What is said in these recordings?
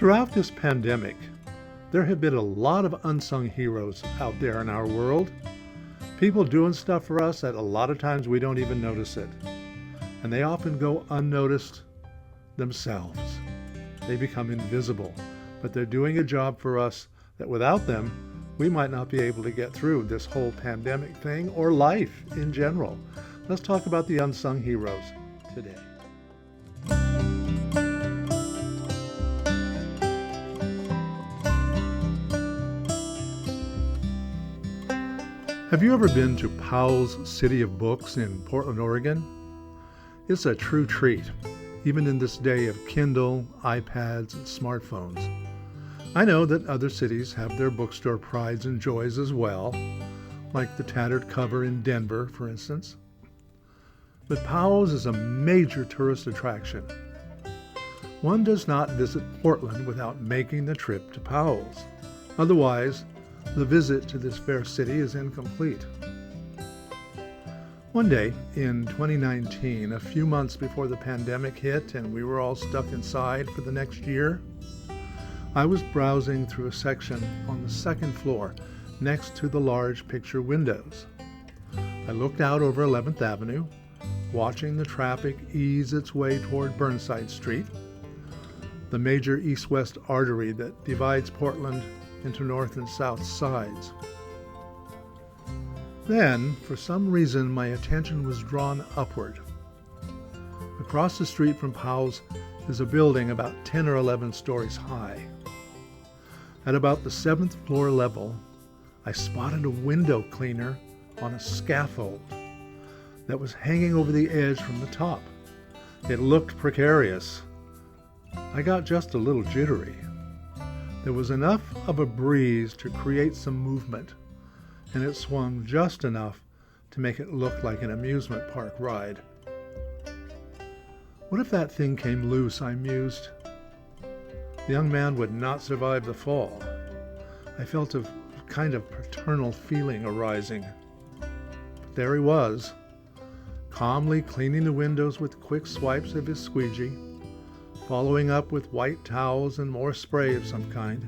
Throughout this pandemic, there have been a lot of unsung heroes out there in our world. People doing stuff for us that a lot of times we don't even notice it. And they often go unnoticed themselves. They become invisible, but they're doing a job for us that without them, we might not be able to get through this whole pandemic thing or life in general. Let's talk about the unsung heroes today. Have you ever been to Powell's City of Books in Portland, Oregon? It's a true treat, even in this day of Kindle, iPads, and smartphones. I know that other cities have their bookstore prides and joys as well, like the tattered cover in Denver, for instance. But Powell's is a major tourist attraction. One does not visit Portland without making the trip to Powell's. Otherwise, the visit to this fair city is incomplete. One day in 2019, a few months before the pandemic hit and we were all stuck inside for the next year, I was browsing through a section on the second floor next to the large picture windows. I looked out over 11th Avenue, watching the traffic ease its way toward Burnside Street, the major east-west artery that divides Portland into north and south sides. Then, for some reason, my attention was drawn upward. Across the street from Powell's is a building about 10 or 11 stories high. At about the 7th floor level, I spotted a window cleaner on a scaffold that was hanging over the edge from the top. It looked precarious. I got just a little jittery. There was enough of a breeze to create some movement, and it swung just enough to make it look like an amusement park ride. What if that thing came loose, I mused. The young man would not survive the fall. I felt a kind of paternal feeling arising. But there he was, calmly cleaning the windows with quick swipes of his squeegee, following up with white towels and more spray of some kind.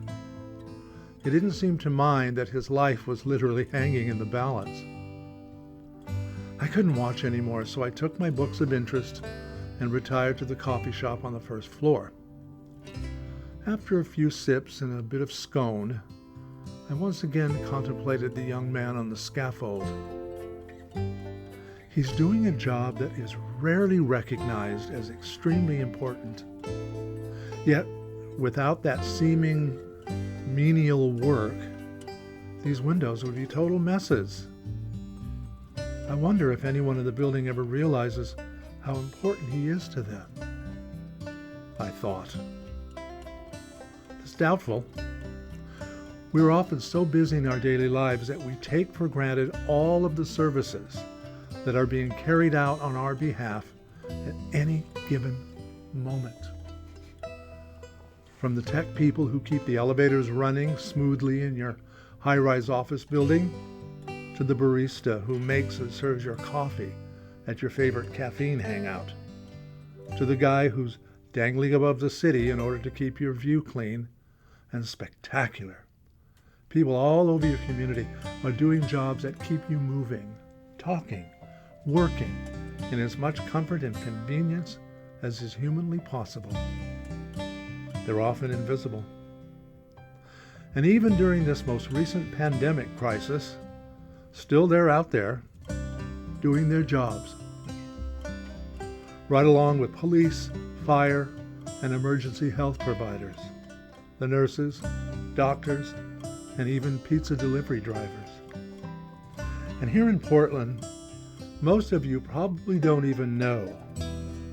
He didn't seem to mind that his life was literally hanging in the balance. I couldn't watch anymore, so I took my books of interest and retired to the coffee shop on the first floor. After a few sips and a bit of scone, I once again contemplated the young man on the scaffold. He's doing a job that is rarely recognized as extremely important. Yet, without that seeming menial work, these windows would be total messes. I wonder if anyone in the building ever realizes how important he is to them, I thought. It's doubtful. We're often so busy in our daily lives that we take for granted all of the services that are being carried out on our behalf at any given moment. From the tech people who keep the elevators running smoothly in your high-rise office building, to the barista who makes and serves your coffee at your favorite caffeine hangout, to the guy who's dangling above the city in order to keep your view clean and spectacular. People all over your community are doing jobs that keep you moving, talking, working in as much comfort and convenience as is humanly possible. They're often invisible. And even during this most recent pandemic crisis, still they're out there doing their jobs, right along with police, fire, and emergency health providers, the nurses, doctors, and even pizza delivery drivers. And here in Portland, most of you probably don't even know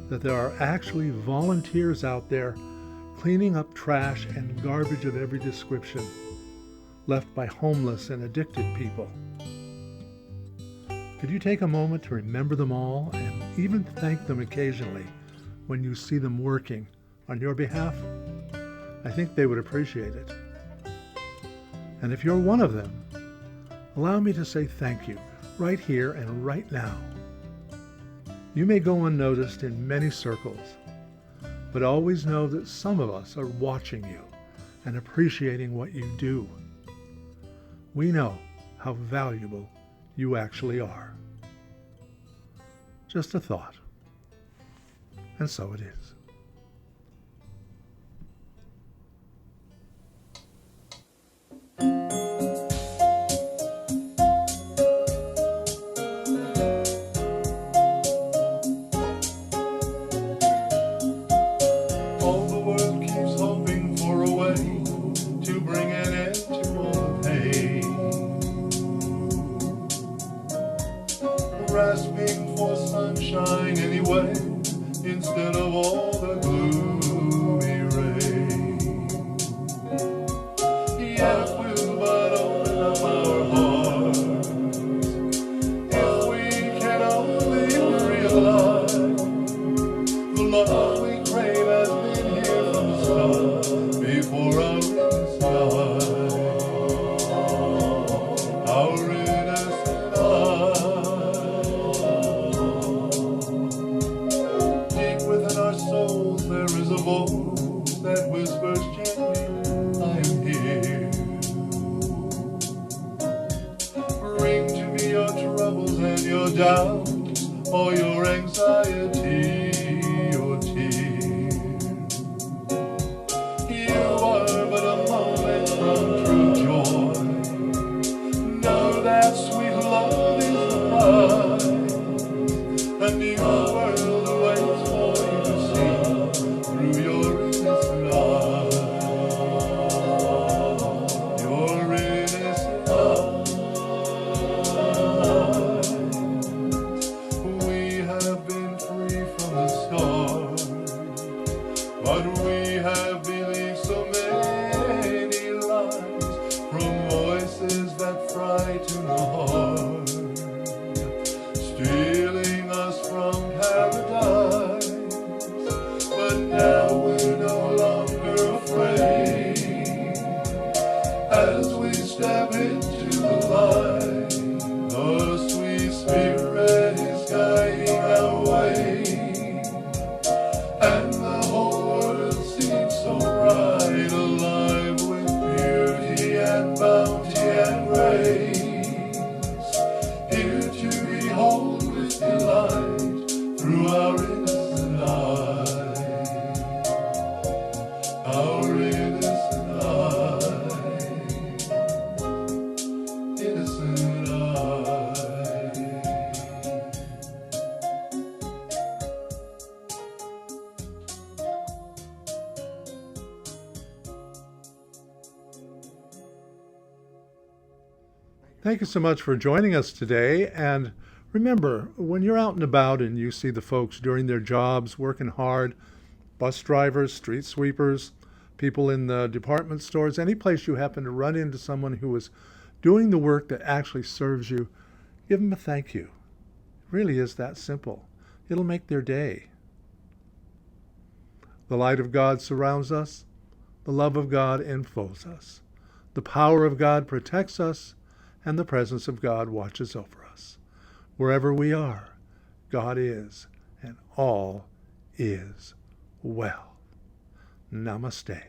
that there are actually volunteers out there cleaning up trash and garbage of every description left by homeless and addicted people. Could you take a moment to remember them all and even thank them occasionally when you see them working on your behalf? I think they would appreciate it. And if you're one of them, allow me to say thank you right here and right now. You may go unnoticed in many circles, but always know that some of us are watching you. and appreciating what you do. We know how valuable you actually are. Just a thought. And so it is. Grasping for sunshine anyway, instead of all the gloomy rain. Yet if we'll but open up our hearts, if we can only realize the love we crave has been here from the start, before our innocent eyes, our innocent eyes. Our souls, there is a voice that whispers gently, I am here. Bring to me your troubles and your doubts, or your anxiety, your tears. You are but a moment from true joy. Know that sweet love is the prize. A new world awaits for you through your innocent eyes, your innocent eyes. We have been free from the start, but we have believed so many lies, from voices that frighten the heart, stealing us from paradise. But now we're no longer afraid, as we step into the light, the sweet Spirit is guiding our way, and the whole world seems so bright, alive with beauty and bounty and grace, here to behold with delight through our innocent eyes. Our innocent eyes, innocent eyes. Thank you so much for joining us today. And remember, when you're out and about and you see the folks doing their jobs, working hard, bus drivers, street sweepers, people in the department stores, any place you happen to run into someone who is doing the work that actually serves you, give them a thank you. It really is that simple. It'll make their day. The light of God surrounds us. The love of God enfolds us. The power of God protects us, and the presence of God watches over us. Wherever we are, God is, and all is well. Namaste.